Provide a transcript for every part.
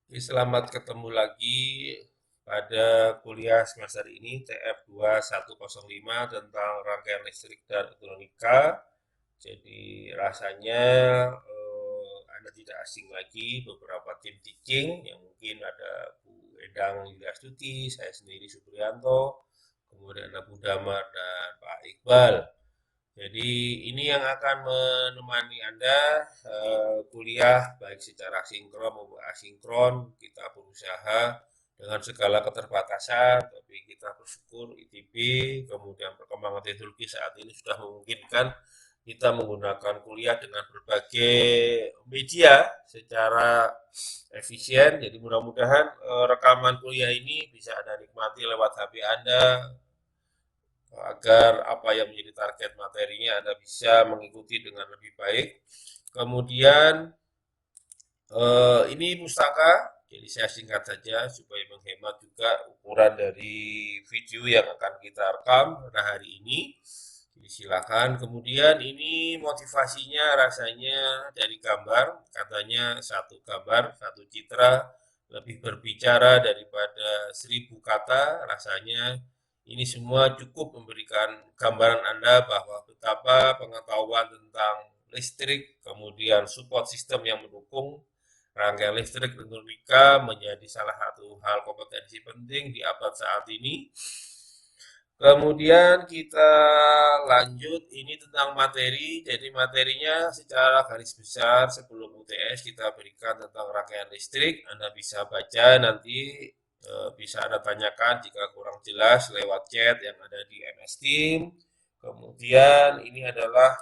Selamat ketemu lagi pada kuliah semester ini TF 2105 tentang rangkaian listrik dan elektronika. Jadi rasanya Anda tidak asing lagi beberapa tim teaching yang mungkin ada Bu Endang Yuliastuti, saya sendiri Supriyanto, kemudian ada Bu Damar dan Pak Iqbal. Jadi ini yang akan menemani Anda kuliah baik secara sinkron maupun asinkron. Kita berusaha dengan segala keterbatasan, tapi kita bersyukur ITB, kemudian perkembangan teknologi saat ini sudah memungkinkan kita menggunakan kuliah dengan berbagai media secara efisien. Jadi mudah-mudahan rekaman kuliah ini bisa Anda nikmati lewat HP Anda, agar apa yang menjadi target materinya Anda bisa mengikuti dengan lebih baik. Kemudian ini pustaka, jadi saya singkat saja supaya menghemat juga ukuran dari video yang akan kita rekam pada hari ini. Jadi silakan. Kemudian ini motivasinya rasanya dari gambar, katanya satu gambar, satu citra lebih berbicara daripada 1.000 kata. Rasanya ini semua cukup memberikan gambaran Anda bahwa betapa pengetahuan tentang listrik, kemudian support sistem yang mendukung rangkaian listrik elektronika menjadi salah satu hal kompetensi penting di abad saat ini. Kemudian kita lanjut ini tentang materi. Jadi materinya secara garis besar sebelum UTS kita berikan tentang rangkaian listrik. Anda bisa baca nanti, bisa Anda tanyakan jika kurang jelas lewat chat yang ada di MS Team. Kemudian ini adalah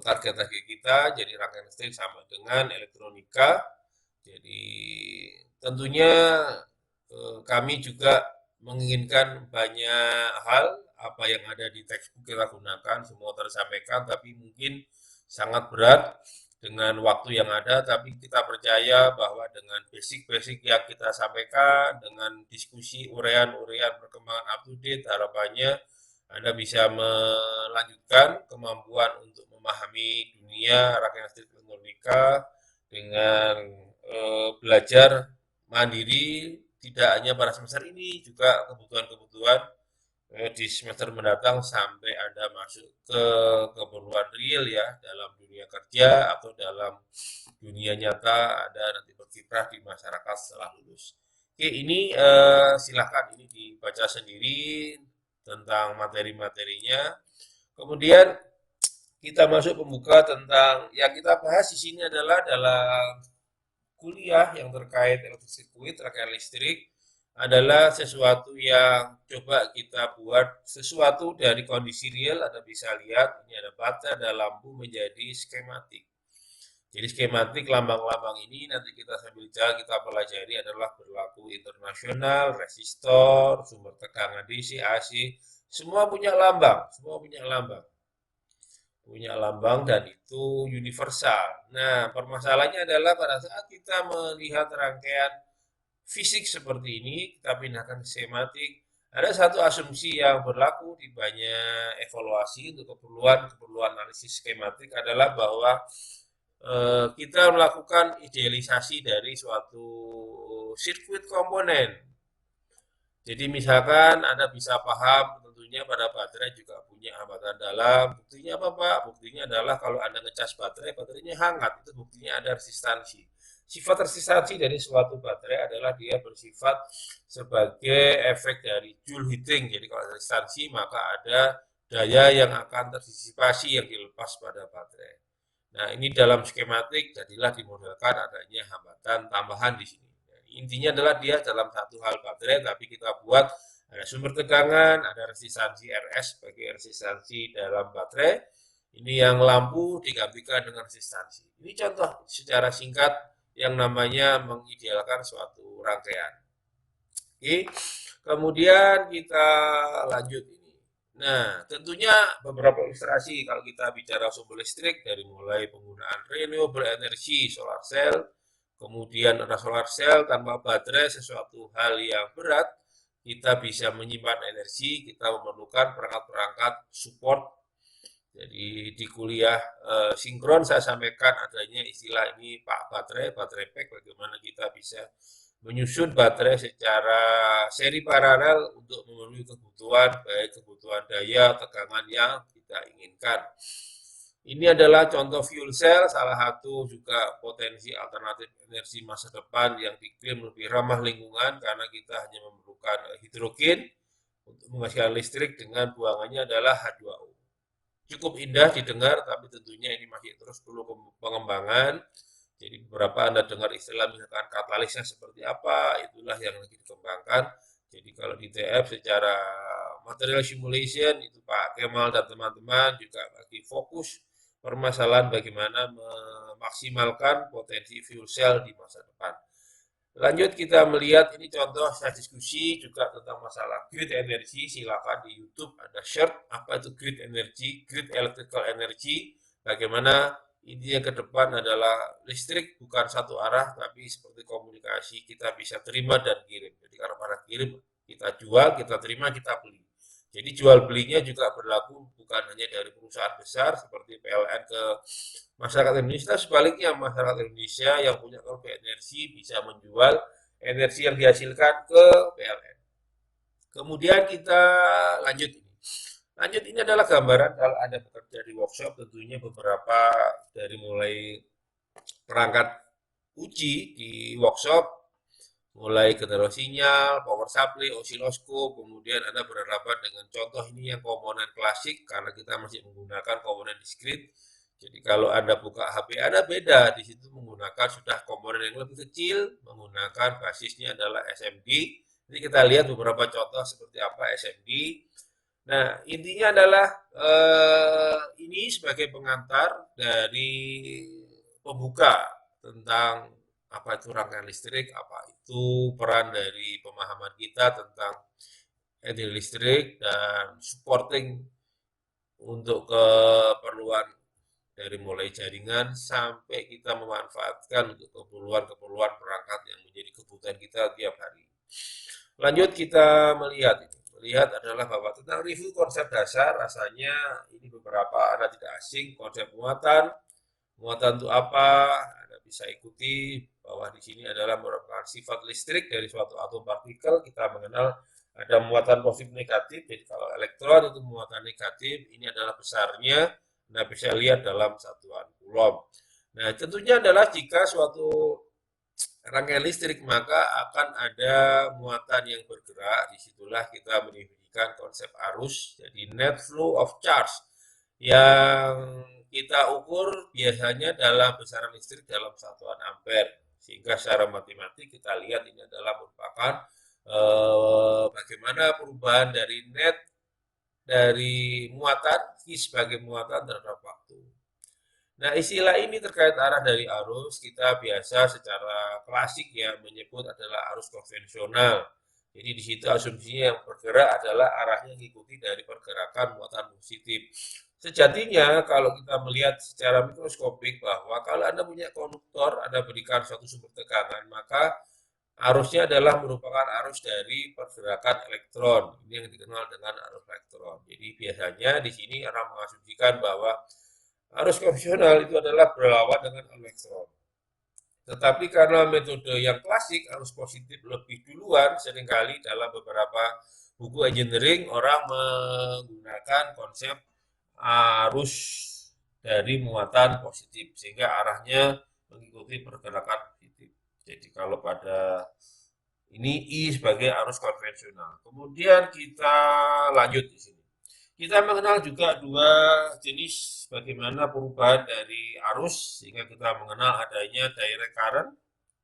target-target kita, jadi rangkaian listrik sama dengan elektronika. Jadi tentunya kami juga menginginkan banyak hal apa yang ada di textbook kita gunakan semua tersampaikan, tapi mungkin sangat berat dengan waktu yang ada, tapi kita percaya bahwa dengan basic-basic yang kita sampaikan, dengan diskusi urean-urean perkembangan up to date, harapannya Anda bisa melanjutkan kemampuan untuk memahami dunia rangkaian listrik elektronika dengan belajar mandiri, tidak hanya pada semester ini, juga kebutuhan-kebutuhan di semester mendatang sampai Anda masuk ke keperluan real ya dalam dunia kerja atau dalam dunia nyata Anda nanti berkiprah di masyarakat setelah lulus. Oke, ini silakan ini dibaca sendiri tentang materi-materinya. Kemudian kita masuk pembuka tentang yang kita bahas di sini adalah dalam kuliah yang terkait elektrik sirkuit, terkait listrik adalah sesuatu yang coba kita buat sesuatu dari kondisi real. Anda bisa lihat ini ada baterai, ada lampu menjadi skematik. Jadi skematik lambang-lambang ini nanti kita sambil jalan kita pelajari adalah berlaku internasional, resistor, sumber tegangan DC, AC, semua punya lambang, dan itu universal. Nah, permasalahannya adalah pada saat kita melihat rangkaian fisik seperti ini, kita pindahkan ke skematik, ada satu asumsi yang berlaku di banyak evaluasi untuk keperluan analisis skematik adalah bahwa kita melakukan idealisasi dari suatu sirkuit komponen. Jadi misalkan Anda bisa paham tentunya pada baterai juga punya hambatan dalam. Buktinya apa Pak? Buktinya adalah kalau Anda ngecas baterai, baterainya hangat. Itu buktinya ada resistansi. Sifat resistansi dari suatu baterai adalah dia bersifat sebagai efek dari Joule heating. Jadi kalau resistansi maka ada daya yang akan terdisipasi yang dilepas pada baterai. Nah, ini dalam skematik jadilah dimodelkan adanya hambatan tambahan di sini. Intinya adalah dia dalam satu hal baterai, tapi kita buat ada sumber tegangan, ada resistansi RS sebagai resistansi dalam baterai. Ini yang lampu digantikan dengan resistansi. Ini contoh secara singkat yang namanya mengidealkan suatu rangkaian. Oke, kemudian kita lanjut ini. Nah, tentunya beberapa ilustrasi kalau kita bicara sumber listrik dari mulai penggunaan renewable energy, solar cell, kemudian ada solar cell tanpa baterai sesuatu hal yang berat, kita bisa menyimpan energi, kita memerlukan perangkat-perangkat support. Jadi di kuliah sinkron saya sampaikan adanya istilah ini Pak baterai pack, bagaimana kita bisa menyusun baterai secara seri paralel untuk memenuhi kebutuhan, baik kebutuhan daya, tegangan yang kita inginkan. Ini adalah contoh fuel cell, salah satu juga potensi alternatif energi masa depan yang diklaim lebih ramah lingkungan karena kita hanya memerlukan hidrogen untuk menghasilkan listrik dengan buangannya adalah H2O. Cukup indah didengar, tapi tentunya ini masih terus perlu pengembangan. Jadi beberapa Anda dengar istilah misalkan katalisnya seperti apa, itulah yang lagi dikembangkan. Jadi kalau di TF secara material simulation itu Pak Kemal dan teman-teman juga lagi fokus permasalahan bagaimana memaksimalkan potensi fuel cell di masa depan. Lanjut kita melihat ini contoh saya diskusi juga tentang masalah grid energi. Silakan di YouTube ada short apa itu grid energi, grid electrical energy. Bagaimana intinya ke depan adalah listrik bukan satu arah tapi seperti komunikasi kita bisa terima dan kirim. Jadi kalau para kirim kita jual, kita terima, kita beli. Jadi jual belinya juga berlaku bukan hanya dari perusahaan besar seperti PLN ke masyarakat Indonesia, sebaliknya masyarakat Indonesia yang punya kelebihan energi bisa menjual energi yang dihasilkan ke PLN. Kemudian kita lanjut ini. Lanjut ini adalah gambaran kalau Anda bekerja di workshop, tentunya beberapa dari mulai perangkat uji di workshop, mulai kendala sinyal, power supply, osiloskop, kemudian Anda berhadapan dengan contoh ini yang komponen klasik karena kita masih menggunakan komponen diskrit. Jadi kalau Anda buka HP Anda beda, di situ menggunakan sudah komponen yang lebih kecil, menggunakan basisnya adalah SMD. Jadi kita lihat beberapa contoh seperti apa SMD. Nah, intinya adalah ini sebagai pengantar dari pembuka tentang apa itu rangkaian listrik, apa itu peran dari pemahaman kita tentang energi listrik dan supporting untuk keperluan dari mulai jaringan sampai kita memanfaatkan untuk keperluan-keperluan perangkat yang menjadi kebutuhan kita tiap hari. Lanjut kita melihat ini. Melihat adalah bahwa tentang review konsep dasar, rasanya ini beberapa Anda tidak asing, konsep muatan, muatan itu apa, Anda bisa ikuti bahwa di sini adalah merupakan sifat listrik dari suatu atom partikel, kita mengenal ada muatan positif negatif, jadi kalau elektron itu muatan negatif, ini adalah besarnya, Anda bisa lihat dalam satuan Coulomb. Nah, tentunya adalah jika suatu rangkaian listrik maka akan ada muatan yang bergerak. Disitulah kita mendefinisikan konsep arus, jadi net flow of charge yang kita ukur biasanya dalam besaran listrik dalam satuan ampere. Sehingga secara matematik kita lihat ini adalah merupakan bagaimana perubahan dari net dari muatan V sebagai muatan terhadap waktu. Nah, istilah ini terkait arah dari arus, kita biasa secara klasik ya menyebut adalah arus konvensional. Jadi di situ asumsinya yang bergerak adalah arahnya mengikuti dari pergerakan muatan positif. Sejatinya kalau kita melihat secara mikroskopik bahwa kalau Anda punya konduktor, Anda berikan suatu sumber tegangan, maka arusnya adalah merupakan arus dari pergerakan elektron. Ini yang dikenal dengan arus elektron. Jadi biasanya di sini orang mengasumsikan bahwa arus konvensional itu adalah berlawan dengan elektron. Tetapi karena metode yang klasik, arus positif lebih duluan, seringkali dalam beberapa buku engineering orang menggunakan konsep arus dari muatan positif, sehingga arahnya mengikuti pergerakan positif. Jadi kalau pada ini I sebagai arus konvensional. Kemudian kita lanjut di sini. Kita mengenal juga dua jenis bagaimana perubahan dari arus, sehingga kita mengenal adanya direct current.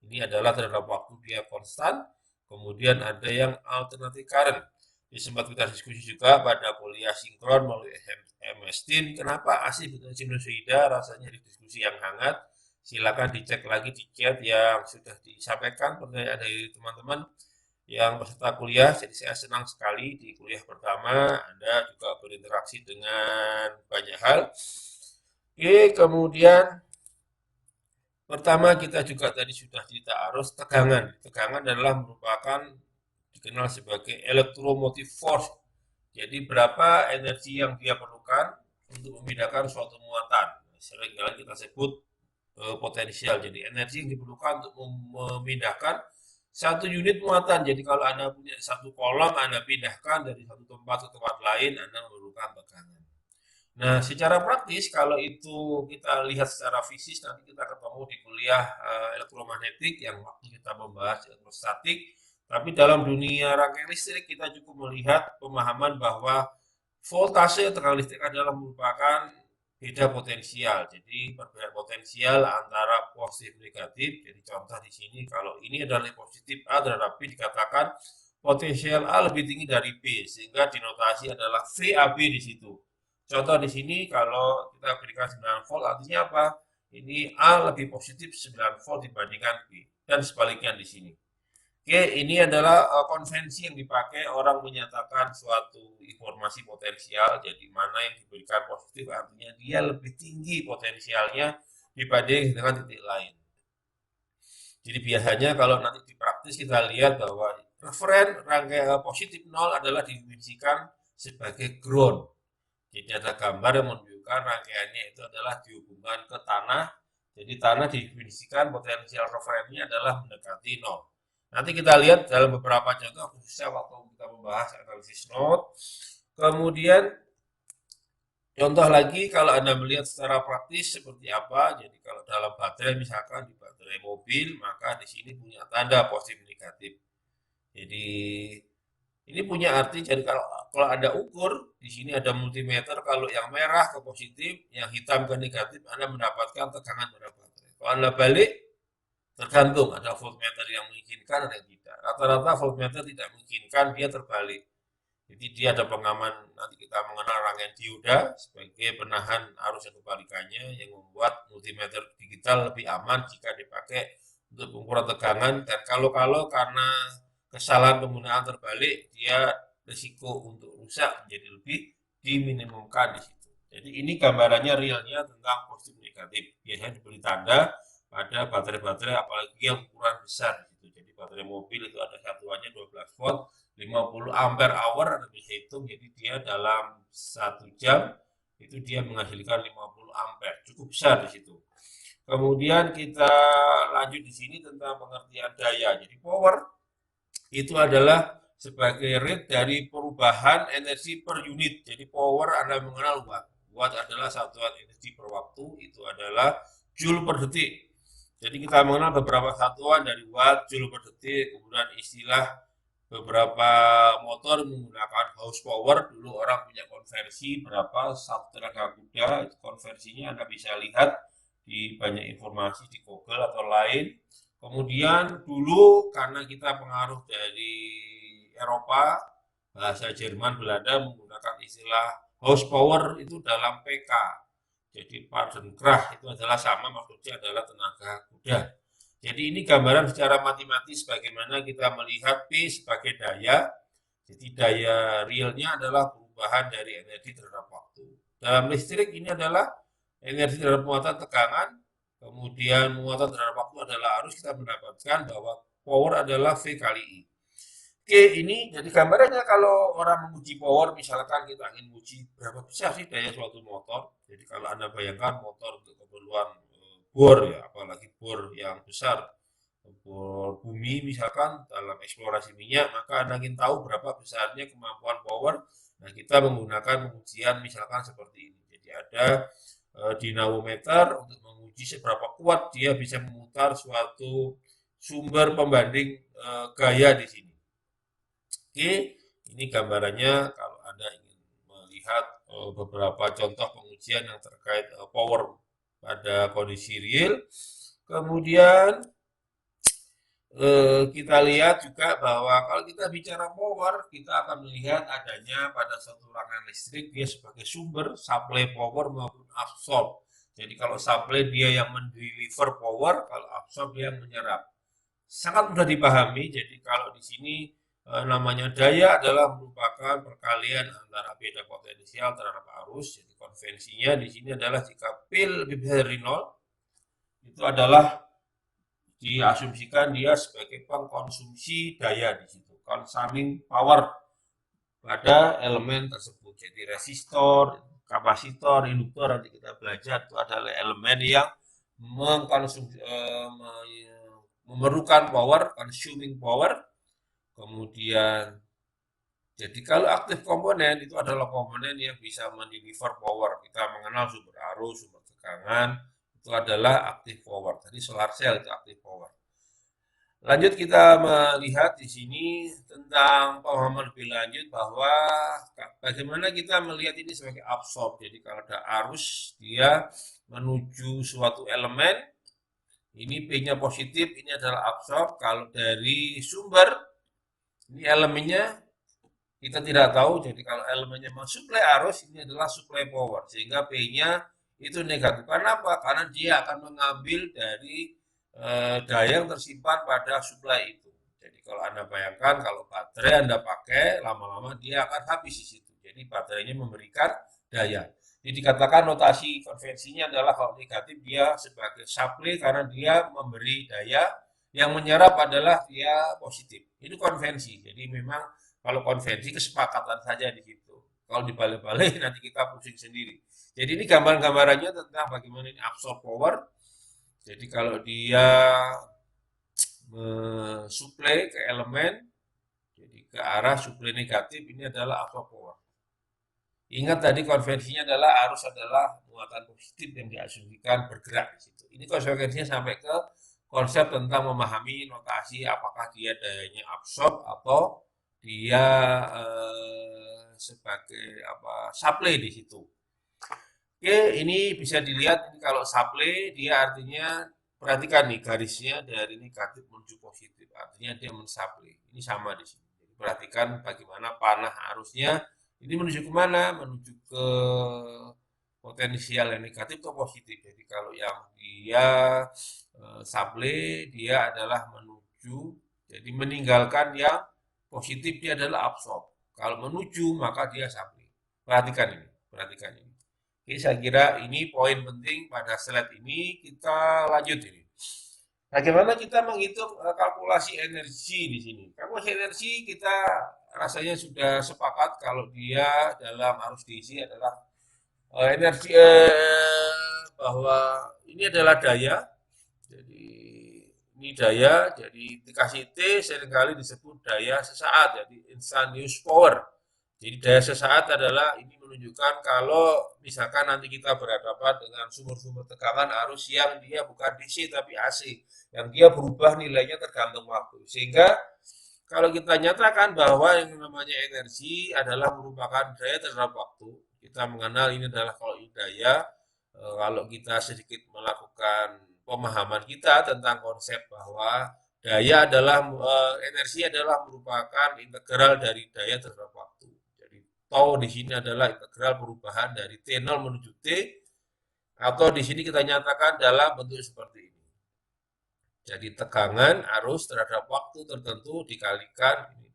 Ini adalah terhadap waktu dia konstan. Kemudian ada yang alternating current. Ini sempat kita diskusi juga pada kuliah sinkron melalui MS Team. Kenapa AC bukan sinusoida? Rasanya di diskusi yang hangat. Silakan dicek lagi di chat yang sudah disampaikan pertanyaan dari teman-teman yang peserta kuliah. Jadi saya senang sekali di kuliah pertama Anda juga berinteraksi dengan banyak hal. Oke, kemudian pertama kita juga tadi sudah cerita arus tegangan. Tegangan adalah merupakan dikenal sebagai electromotive force. Jadi berapa energi yang dia perlukan untuk memindahkan suatu muatan. Seringkali kita sebut potensial. Jadi energi yang diperlukan untuk memindahkan satu unit muatan. Jadi kalau Anda punya satu kolom, Anda pindahkan dari satu tempat ke tempat lain, Anda memerlukan tegangan. Nah, secara praktis kalau itu kita lihat secara fisik nanti kita ketemu di kuliah elektromagnetik yang waktu kita membahas elektrostatik. Tapi dalam dunia rangkaian listrik kita cukup melihat pemahaman bahwa voltase tegangan listrik adalah merupakan beda potensial. Jadi perbedaan potensial antara positif negatif. Jadi contoh di sini kalau ini adalah positif A terhadap B dikatakan potensial A lebih tinggi dari B sehingga dinotasi adalah VAB di situ. Contoh di sini kalau kita berikan 9 volt artinya apa? Ini A lebih positif 9 volt dibandingkan B dan sebaliknya di sini. Oke, ini adalah konvensi yang dipakai orang menyatakan suatu informasi potensial, jadi mana yang diberikan positif artinya dia lebih tinggi potensialnya dibanding dengan titik lain. Jadi biasanya kalau nanti di praktis kita lihat bahwa referen rangkaian positif 0 adalah didefinisikan sebagai ground. Jadi ada gambar yang menunjukkan rangkaiannya itu adalah dihubungkan ke tanah. Jadi tanah didefinisikan potensial referennya adalah mendekati 0. Nanti kita lihat dalam beberapa contoh khususnya waktu kita membahas analisis node. Kemudian contoh lagi kalau Anda melihat secara praktis seperti apa. Jadi kalau dalam baterai misalkan di baterai mobil maka di sini punya tanda positif negatif. Jadi ini punya arti jadi kalau Anda ukur di sini ada multimeter, kalau yang merah ke positif, yang hitam ke negatif, Anda mendapatkan tegangan pada baterai. Kalau Anda balik, tergantung ada voltmeter yang mengizinkan ada yang tidak. Rata-rata voltmeter tidak mengizinkan, dia terbalik. Jadi dia ada pengaman, nanti kita mengenal rangkaian dioda sebagai penahan arus yang kebalikannya yang membuat multimeter digital lebih aman jika dipakai untuk pengukuran tegangan. Dan kalau karena kesalahan penggunaan terbalik, dia risiko untuk rusak menjadi lebih diminimumkan di situ. Jadi ini gambarannya realnya tentang positif negatif. Biasanya diberi tanda pada baterai-baterai apalagi yang ukuran besar di situ. Jadi baterai mobil itu ada satuannya 12 volt, 50 ampere hour, Anda bisa hitung. Jadi dia dalam 1 jam itu dia menghasilkan 50 ampere, cukup besar di situ. Kemudian kita lanjut di sini tentang pengertian daya. Jadi power itu adalah sebagai rate dari perubahan energi per unit. Jadi power Anda mengenal watt. Watt adalah satuan energi per waktu, itu adalah joule per detik. Jadi kita mengenal beberapa satuan dari watt, joule per detik, kemudian istilah beberapa motor menggunakan horsepower. Dulu orang punya konversi berapa satu tenaga kuda, itu konversinya Anda bisa lihat di banyak informasi di Google atau lain. Kemudian dulu karena kita pengaruh dari Eropa, bahasa Jerman, Belanda menggunakan istilah horsepower itu dalam PK. Jadi Paardenkracht itu adalah sama, maksudnya adalah tenaga kuda. Jadi ini gambaran secara matematis bagaimana kita melihat P sebagai daya. Jadi daya realnya adalah perubahan dari energi terhadap waktu. Dalam listrik ini adalah energi terhadap muatan tegangan, kemudian muatan terhadap waktu adalah arus, kita mendapatkan bahwa power adalah V kali I. Oke, ini jadi gambarannya kalau orang menguji power, misalkan kita ingin menguji berapa besar sih daya suatu motor. Jadi kalau Anda bayangkan motor untuk keperluan bor ya, apalagi bor yang besar, bor bumi misalkan dalam eksplorasi minyak, maka Anda ingin tahu berapa besarnya kemampuan power. Nah, kita menggunakan pengujian misalkan seperti ini. Jadi ada dinamometer untuk menguji seberapa kuat dia bisa memutar suatu sumber pembanding gaya di sini. Oke, ini gambarannya kalau Anda ingin melihat beberapa contoh pengujian yang terkait power pada kondisi real. Kemudian kita lihat juga bahwa kalau kita bicara power, kita akan melihat adanya pada suatu rangkaian listrik dia sebagai sumber supply power maupun absorb. Jadi kalau supply dia yang mendeliver power, kalau absorb dia yang menyerap. Sangat mudah dipahami. Jadi kalau di sini namanya daya adalah merupakan perkalian antara beda potensial terhadap arus. Jadi konvensinya di sini adalah jika P lebih besar dari 0, itu adalah diasumsikan dia sebagai pengkonsumsi daya di situ, consuming power pada elemen tersebut. Jadi resistor, kapasitor, induktor, nanti kita belajar itu adalah elemen yang memerlukan power, consuming power. Kemudian jadi kalau aktif komponen itu adalah komponen yang bisa mendeliver power. Kita mengenal sumber arus, sumber tegangan, itu adalah aktif power. Tadi solar cell itu aktif power. Lanjut kita melihat di sini tentang pemahaman lebih lanjut bahwa bagaimana kita melihat ini sebagai absorb. Jadi kalau ada arus dia menuju suatu elemen, ini P-nya positif, ini adalah absorb. Kalau dari sumber, ini elemennya kita tidak tahu. Jadi kalau elemennya mensuplai arus, ini adalah supply power. Sehingga P-nya itu negatif. Kenapa? Karena dia akan mengambil dari daya yang tersimpan pada supply itu. Jadi kalau Anda bayangkan kalau baterai Anda pakai lama-lama dia akan habis di situ. Jadi baterainya memberikan daya. Jadi dikatakan notasi konvensinya adalah kalau negatif dia sebagai supply karena dia memberi daya, yang menyerap adalah dia positif. Ini konvensi. Jadi memang kalau konvensi kesepakatan saja di situ. Kalau dibalik-balik nanti kita pusing sendiri. Jadi ini gambar-gambarannya tentang bagaimana ini absorb power. Jadi kalau dia mensuplai ke elemen, jadi ke arah suplai negatif, ini adalah absorb power. Ingat tadi konvensinya adalah arus adalah muatan positif yang diasumsikan bergerak di situ. Ini konsekuensinya sampai ke konsep tentang memahami notasi apakah dia dayanya absorb atau dia sebagai supply di situ. Oke, ini bisa dilihat ini kalau supply dia artinya perhatikan nih garisnya dari negatif menuju positif, artinya dia mensupply. Ini sama di sini. Jadi perhatikan bagaimana panah arusnya ini menuju kemana? Menuju ke potensial yang negatif atau positif. Jadi kalau yang dia supply dia adalah menuju, jadi meninggalkan yang positif dia adalah absorb. Kalau menuju maka dia supply. Perhatikan ini, perhatikan ini. Oke, saya kira ini poin penting pada slide ini. Kita lanjut ini. Bagaimana kita menghitung kalkulasi energi di sini? Kalkulasi energi kita rasanya sudah sepakat kalau dia dalam arus DC adalah energi bahwa ini adalah daya. Jadi ini daya, jadi dikasih T seringkali disebut daya sesaat, jadi instantaneous power. Jadi daya sesaat adalah ini menunjukkan kalau misalkan nanti kita berhadapan dengan sumber-sumber tegangan arus yang dia bukan DC tapi AC, yang dia berubah nilainya tergantung waktu. Sehingga kalau kita nyatakan bahwa yang namanya energi adalah merupakan daya terhadap waktu, kita mengenal ini adalah kalau ini daya, kalau kita sedikit melakukan pemahaman kita tentang konsep bahwa daya adalah energi adalah merupakan integral dari daya terhadap waktu. Tau di sini adalah integral perubahan dari T0 menuju T, atau di sini kita nyatakan dalam bentuk seperti ini. Jadi tegangan arus terhadap waktu tertentu dikalikan ini.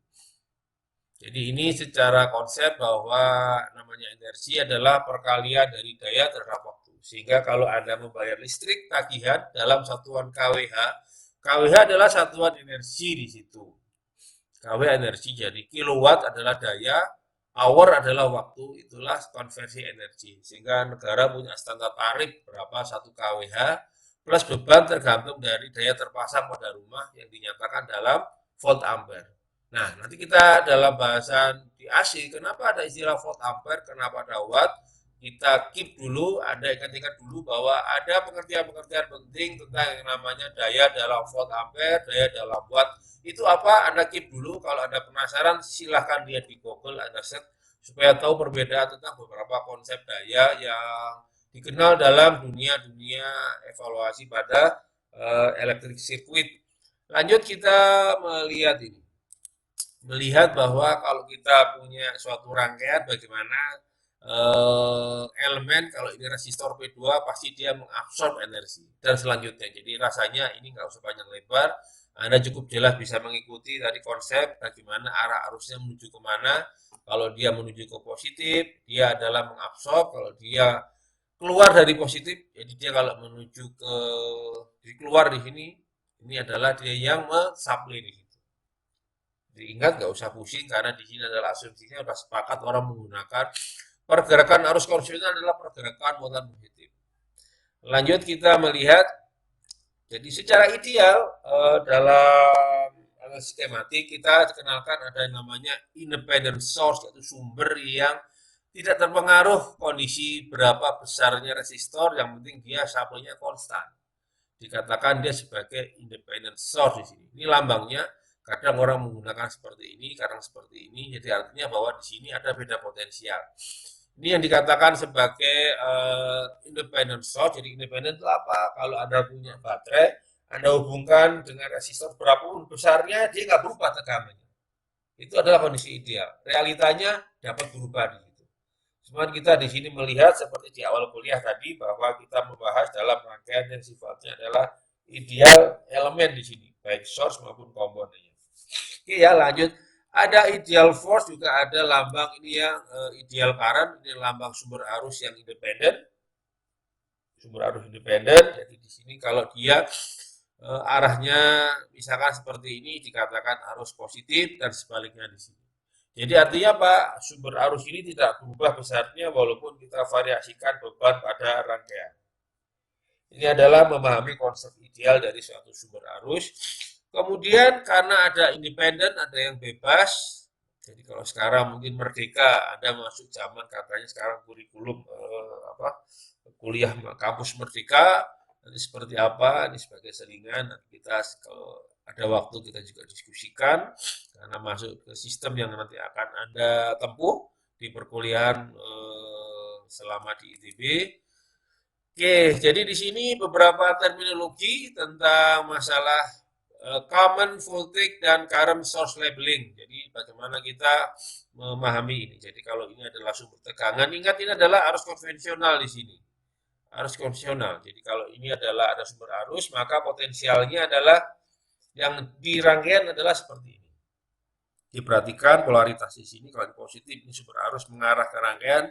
Jadi ini secara konsep bahwa namanya energi adalah perkalian dari daya terhadap waktu. Sehingga kalau Anda membayar listrik tagihan dalam satuan kWh, kWh adalah satuan energi di situ. kWh energi, jadi kilowatt adalah daya, hour adalah waktu, itulah konversi energi. Sehingga negara punya standar tarif berapa 1 kWh plus beban tergantung dari daya terpasang pada rumah yang dinyatakan dalam volt ampere. Nah, nanti kita dalam bahasan di AC, kenapa ada istilah volt ampere, kenapa ada watt, kita keep dulu, Anda ingat-ingat dulu bahwa ada pengertian-pengertian penting tentang yang namanya daya dalam volt ampere, daya dalam watt. Itu apa? Anda keep dulu. Kalau Anda penasaran, silahkan lihat di Google, Anda search supaya tahu perbedaan tentang beberapa konsep daya yang dikenal dalam dunia evaluasi pada electric circuit. Lanjut kita melihat ini. Melihat bahwa kalau kita punya suatu rangkaian bagaimana elemen, kalau ini resistor P2 pasti dia mengabsorb energi dan selanjutnya. Jadi rasanya ini nggak usah panjang lebar, Anda cukup jelas bisa mengikuti tadi konsep bagaimana arah arusnya menuju kemana. Kalau dia menuju ke positif, dia adalah mengabsorb. Kalau dia keluar dari positif, jadi dia kalau menuju ke keluar di sini, ini adalah dia yang mensupply di situ. Jadi ingat nggak usah pusing karena di sini adalah asumsinya sudah sepakat orang menggunakan pergerakan arus konvensional adalah pergerakan muatan positif. Lanjut kita melihat, jadi secara ideal dalam skematik kita kenalkan ada yang namanya independent source, yaitu sumber yang tidak terpengaruh kondisi berapa besarnya resistor, yang penting dia sampelnya konstan. Dikatakan dia sebagai independent source di sini. Ini lambangnya. Kadang orang menggunakan seperti ini, kadang seperti ini. Jadi artinya bahwa di sini ada beda potensial. Ini yang dikatakan sebagai independent source. Jadi independent itu apa? Kalau Anda punya baterai, Anda hubungkan dengan resistor berapapun besarnya, dia nggak berubah tegangannya. Itu adalah kondisi ideal. Realitanya dapat berubah di situ. Cuman kita di sini melihat seperti di awal kuliah tadi bahwa kita membahas dalam rangkaian yang sifatnya adalah ideal elemen di sini, baik source maupun komponennya. Oke ya, lanjut. Ada ideal force, juga ada lambang ini yang ideal current, ini lambang sumber arus yang independen. Sumber arus independen. Jadi di sini kalau dia arahnya misalkan seperti ini dikatakan arus positif dan sebaliknya di sini. Jadi artinya apa? Sumber arus ini tidak berubah besarnya walaupun kita variasikan beban pada rangkaian. Ini adalah memahami konsep ideal dari suatu sumber arus. Kemudian karena ada independen, ada yang bebas. Jadi kalau sekarang mungkin merdeka, Anda masuk zaman katanya sekarang kurikulum kuliah kampus merdeka, nanti seperti apa, ini sebagai selingan, nanti kita kalau ada waktu kita juga diskusikan, karena masuk ke sistem yang nanti akan Anda tempuh di perkuliahan selama di ITB. Oke, jadi di sini beberapa terminologi tentang masalah common voltage dan current source labeling. Jadi bagaimana kita memahami ini. Jadi kalau ini adalah sumber tegangan, ingat ini adalah arus konvensional di sini. Arus konvensional. Jadi kalau ini adalah ada sumber arus, maka potensialnya adalah yang di rangkaian adalah seperti ini. Diperhatikan polaritas di sini, kalau positif ini sumber arus mengarah ke rangkaian.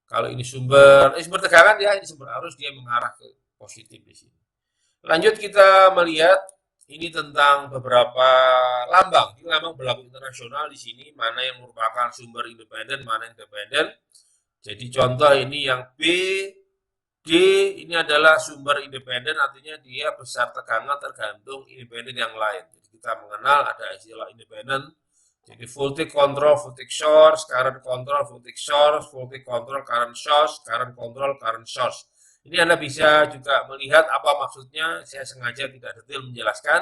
Kalau ini sumber tegangan ya, ini sumber arus dia mengarah ke positif di sini. Lanjut kita melihat ini tentang beberapa lambang. Ini lambang berlaku internasional di sini, mana yang merupakan sumber independen, mana yang independen. Jadi contoh ini yang B, D ini adalah sumber independen, artinya dia besar tegangan tergantung independen yang lain. Jadi kita mengenal ada istilah independen. Jadi voltage control, voltage source, current control, voltage source, voltage control, current source, current control, current source. Ini Anda bisa juga melihat apa maksudnya, saya sengaja tidak detail menjelaskan.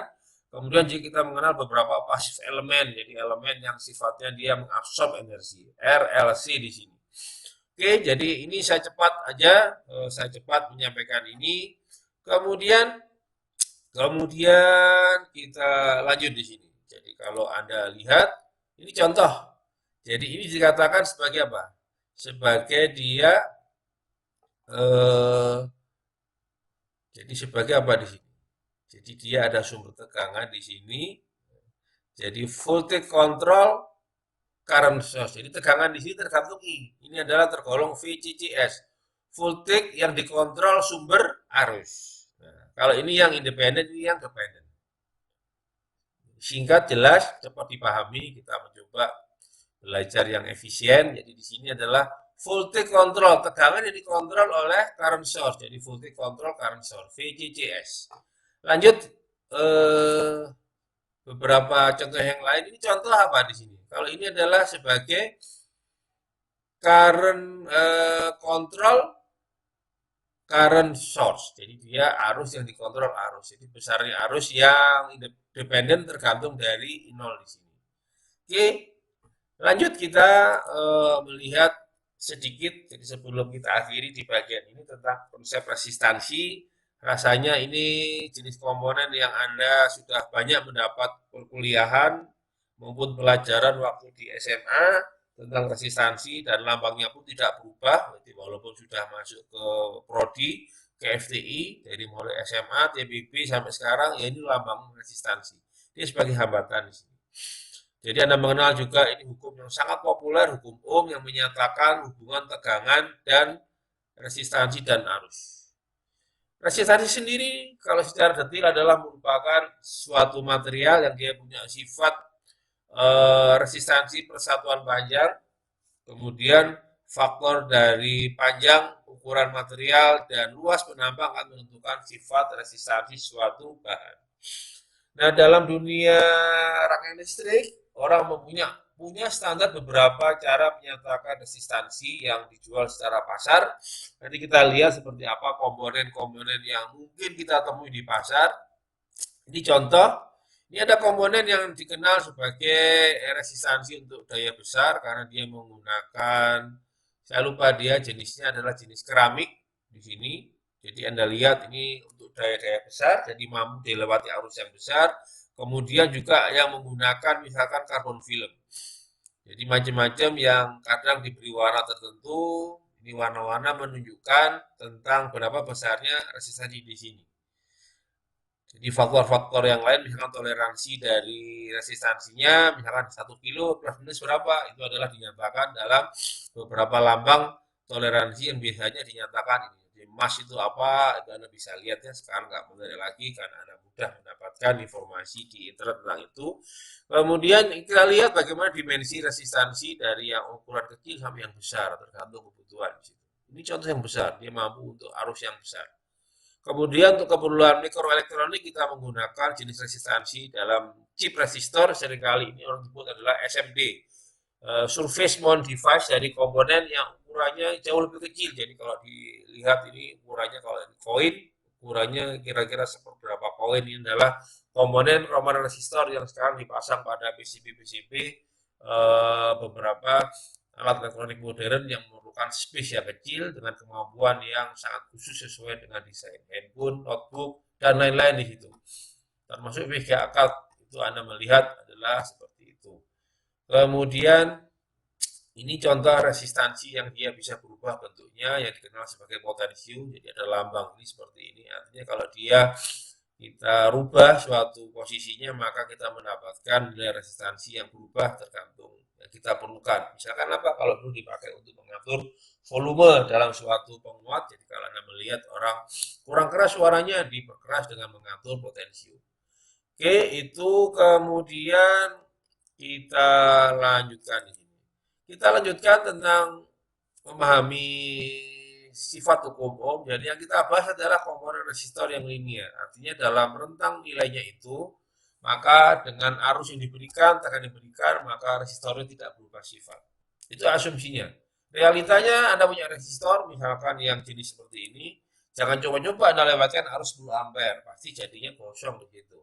Kemudian jika kita mengenal beberapa passive elemen, jadi elemen yang sifatnya dia mengabsorb energi, RLC di sini. Oke, jadi ini saya cepat menyampaikan ini. Kemudian kita lanjut di sini. Jadi kalau Anda lihat, ini contoh. Jadi ini dikatakan sebagai apa? Sebagai dia jadi sebagai apa di sini? Jadi dia ada sumber tegangan di sini. Jadi voltage control current source. Jadi tegangan di sini tergantung I. Ini adalah tergolong VCCS. Voltage yang dikontrol sumber arus. Nah, kalau ini yang independen, ini yang dependen. Singkat, jelas, cepat dipahami, kita mencoba belajar yang efisien. Jadi di sini adalah voltage control, tegangan yang dikontrol oleh current source. Jadi voltage control current source, VCCS. Lanjut beberapa contoh yang lain. Ini contoh apa di sini? Kalau ini adalah sebagai current control current source. Jadi dia arus yang dikontrol arus. Jadi besarnya arus yang independen tergantung dari nol di sini. Oke, lanjut kita melihat sedikit. Jadi sebelum kita akhiri di bagian ini tentang konsep resistansi. Rasanya ini jenis komponen yang Anda sudah banyak mendapat perkuliahan maupun pelajaran waktu di SMA tentang resistansi, dan lambangnya pun tidak berubah. Jadi walaupun sudah masuk ke prodi, ke FTI, dari mulai SMA, TBB sampai sekarang, ya ini lambang resistansi. Ini sebagai hambatan di sini. Jadi Anda mengenal juga ini hukum yang sangat populer, hukum Ohm, yang menyatakan hubungan tegangan dan resistansi dan arus. Resistansi sendiri kalau secara detail adalah merupakan suatu material yang dia punya sifat resistansi persatuan panjang, kemudian faktor dari panjang, ukuran material, dan luas penambang akan menentukan sifat resistansi suatu bahan. Nah, dalam dunia rangkaian listrik, orang punya standar beberapa cara menyatakan resistansi yang dijual secara pasar. Nanti kita lihat seperti apa komponen-komponen yang mungkin kita temui di pasar. Ini contoh, ini ada komponen yang dikenal sebagai resistansi untuk daya besar karena dia menggunakan, saya lupa dia jenisnya adalah jenis keramik di sini. Jadi Anda lihat ini untuk daya-daya besar, jadi mampu dilewati arus yang besar. Kemudian juga yang menggunakan misalkan karbon film. Jadi macam-macam yang kadang diberi warna tertentu, ini warna-warna menunjukkan tentang berapa besarnya resistansi di sini. Jadi faktor-faktor yang lain misalkan toleransi dari resistansinya misalkan 1 kilo plus minus berapa itu adalah dinyatakan dalam beberapa lambang toleransi yang biasanya dinyatakan ini. Jadi mas itu apa itu Anda bisa lihat ya, sekarang nggak menarik lagi karena Anda mudah mendapatkan informasi di internet tentang itu. Kemudian kita lihat bagaimana dimensi resistansi dari yang ukuran kecil sampai yang besar tergantung kebutuhan di situ. Ini contoh yang besar, dia mampu untuk arus yang besar. Kemudian untuk keperluan mikroelektronik kita menggunakan jenis resistansi dalam chip resistor, seringkali ini orang sebut adalah SMD, Surface Mount Device, dari komponen yang ukurannya jauh lebih kecil. Jadi kalau dilihat ini ukurannya kalau koin, ukurannya kira-kira seberapa koin, ini adalah komponen resistor yang sekarang dipasang pada PCB-PCB beberapa alat elektronik modern yang memerlukan space yang kecil dengan kemampuan yang sangat khusus sesuai dengan desain handphone, notebook, dan lain-lain di situ. Termasuk VGA card itu Anda melihat adalah seperti itu. Kemudian ini contoh resistansi yang dia bisa berubah bentuknya yang dikenal sebagai potensium. Jadi ada lambang ini seperti ini. Artinya kalau dia kita rubah suatu posisinya maka kita mendapatkan nilai resistansi yang berubah tergantung yang kita perlukan. Misalkan apa? Kalau dulu dipakai untuk mengatur volume dalam suatu penguat. Jadi kalau Anda melihat orang kurang keras suaranya diperkeras dengan mengatur potensium. Oke, itu kemudian kita lanjutkan di sini. Kita lanjutkan tentang memahami sifat hukum Ohm. Jadi yang kita bahas adalah komponen resistor yang linear. Artinya dalam rentang nilainya itu, maka dengan arus yang diberikan, tekanan yang diberikan, maka resistornya tidak berubah sifat. Itu asumsinya. Realitanya Anda punya resistor, misalkan yang jenis seperti ini, jangan coba-coba Anda lewatkan arus 10 ampere, pasti jadinya kosong begitu.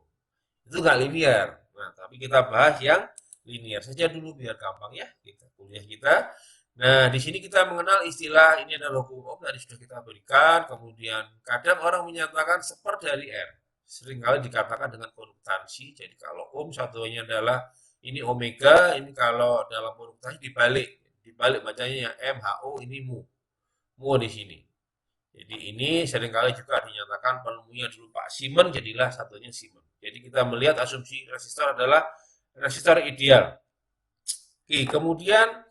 Itu nggak linear. Nah, tapi kita bahas yang linear saja dulu biar gampang ya kita kuliah kita. Nah, di sini kita mengenal istilah ini adalah hukum Ohm tadi sudah kita berikan. Kemudian kadang orang menyatakan seper dari R. Seringkali dikatakan dengan konduktansi. Jadi kalau Ohm satunya adalah ini omega, ini kalau dalam konduktansi dibalik bacanya yang MHO ini mu. Mu di sini. Jadi ini seringkali juga dinyatakan penemunya dulu Pak Simon, jadilah satunya Simon. Jadi kita melihat asumsi resistor adalah resistor ideal. Oke, kemudian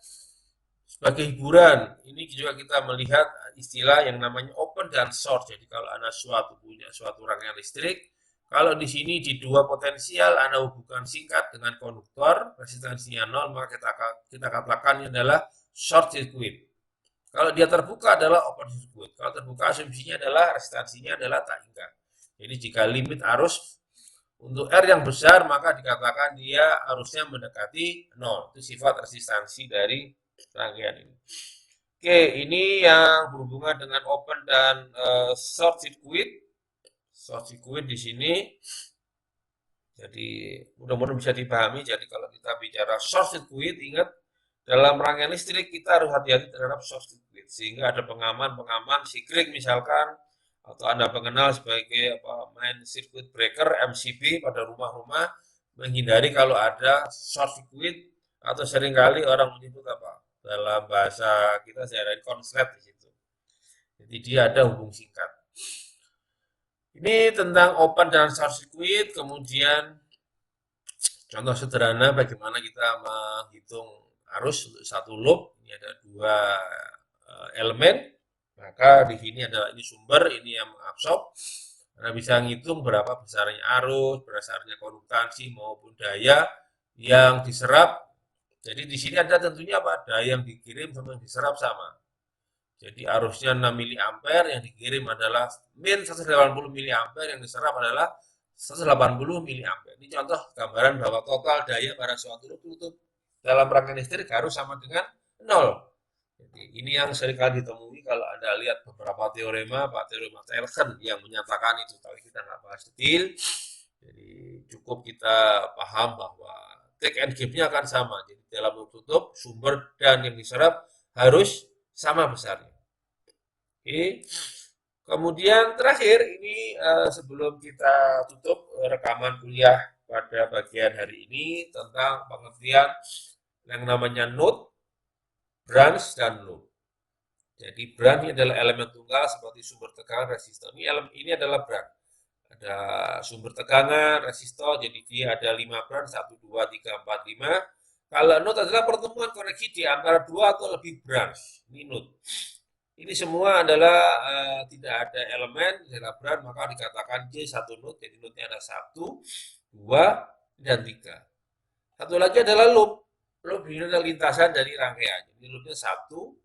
sebagai hiburan, ini juga kita melihat istilah yang namanya open dan short. Jadi kalau Anda punya suatu rangkaian listrik, kalau di sini di dua potensial Anda hubungkan singkat dengan konduktor, resistansinya 0, maka kita katakan ini adalah short circuit. Kalau dia terbuka adalah open circuit. Kalau terbuka asumsinya adalah resistansinya adalah tak hingga. Jadi jika limit arus untuk R yang besar maka dikatakan dia arusnya mendekati 0. Itu sifat resistansi dari rangkaian ini. Oke, ini yang berhubungan dengan open dan short circuit. Short circuit di sini. Jadi mudah-mudahan bisa dipahami. Jadi kalau kita bicara short circuit, ingat dalam rangkaian listrik kita harus hati-hati terhadap short circuit. Sehingga ada pengaman siklik misalkan, atau Anda mengenal sebagai main circuit breaker MCB pada rumah-rumah, menghindari kalau ada short circuit atau seringkali orang menyebut apa? Dalam bahasa kita saya ada konslet di situ. Jadi dia ada hubung singkat. Ini tentang open dan short circuit, kemudian contoh sederhana bagaimana kita menghitung arus untuk satu loop. Ini ada dua elemen, maka di sini ada ini sumber, ini yang mengabsorb. Anda bisa ngitung berapa besarnya arus, besarnya konduktansi maupun daya yang diserap Jadi di sini ada tentunya apa? Daya yang dikirim sama yang diserap sama. Jadi arusnya 6 miliampere, yang dikirim adalah min 180 miliampere, yang diserap adalah 180 miliampere. Ini contoh gambaran bahwa total daya pada suatu loop tutup dalam rangkaian listrik harus sama dengan nol. Jadi ini yang seringkali ditemui kalau Anda lihat beberapa teorema, Pak teorema Thorsen yang menyatakan itu, tapi kita nggak bahas detail. Jadi cukup kita paham bahwa take and give-nya akan sama. Jadi dalam loop tutup, sumber dan yang diserap harus sama besarnya. Oke. Kemudian terakhir ini sebelum kita tutup rekaman kuliah pada bagian hari ini tentang pengertian yang namanya node, branch, dan loop. Jadi branch ini adalah elemen tunggal seperti sumber tegangan, resistor. Ini adalah branch. Ada sumber tegangan, resistor, jadi dia ada 5 branch, 1, 2, 3, 4, 5. Kalau node adalah pertemuan koneksi di antara 2 atau lebih branch. Ini node. Ini semua adalah tidak ada elemen dalam branch, maka dikatakan J satu node. Jadi node-nya ada 1, 2, dan 3. Satu lagi adalah loop. Loop ini adalah lintasan dari rangkaian. Jadi loopnya 1,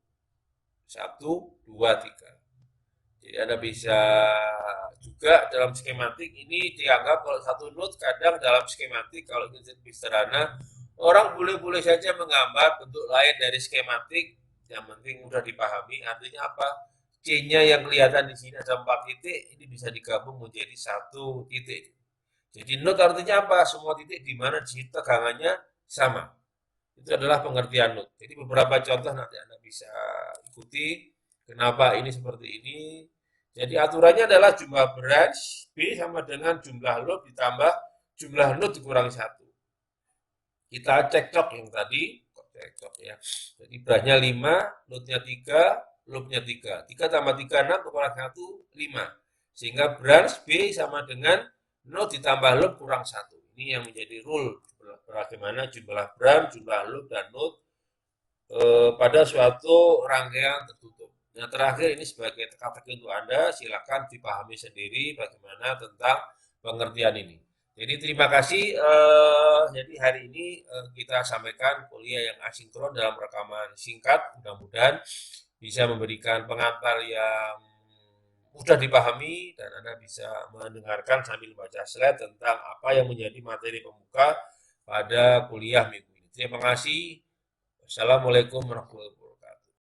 2, 3. Jadi Anda bisa juga dalam skematik ini dianggap kalau satu node kadang dalam skematik kalau kita lebih sederhana, orang boleh-boleh saja menggambar bentuk lain dari skematik, yang penting mudah dipahami. Artinya apa? C-nya yang kelihatan di sini ada 4 titik, ini bisa digabung menjadi 1 titik. Jadi node artinya apa? Semua titik di mana di situ tegangannya sama. Itu adalah pengertian node. Jadi beberapa contoh nanti Anda bisa ikuti kenapa ini seperti ini. Jadi aturannya adalah jumlah branch B sama dengan jumlah loop ditambah jumlah node dikurangi 1. Kita cekcok yang tadi, cekcok ya. Jadi branchnya 5, node-nya 3, loop-nya 3. 3 tambah 3, 6, kurang 1, 5. Sehingga branch B sama dengan node ditambah loop kurang 1. Ini yang menjadi rule bagaimana jumlah branch, jumlah loop, dan node pada suatu rangkaian tertutup. Yang terakhir ini sebagai teka-teki untuk Anda, silakan dipahami sendiri bagaimana tentang pengertian ini. Jadi terima kasih. Jadi hari ini kita sampaikan kuliah yang asinkron dalam rekaman singkat. Mudah-mudahan bisa memberikan pengantar yang mudah dipahami dan Anda bisa mendengarkan sambil baca slide tentang apa yang menjadi materi pembuka pada kuliah minggu ini. Terima kasih. Wassalamualaikum warahmatullahi wabarakatuh.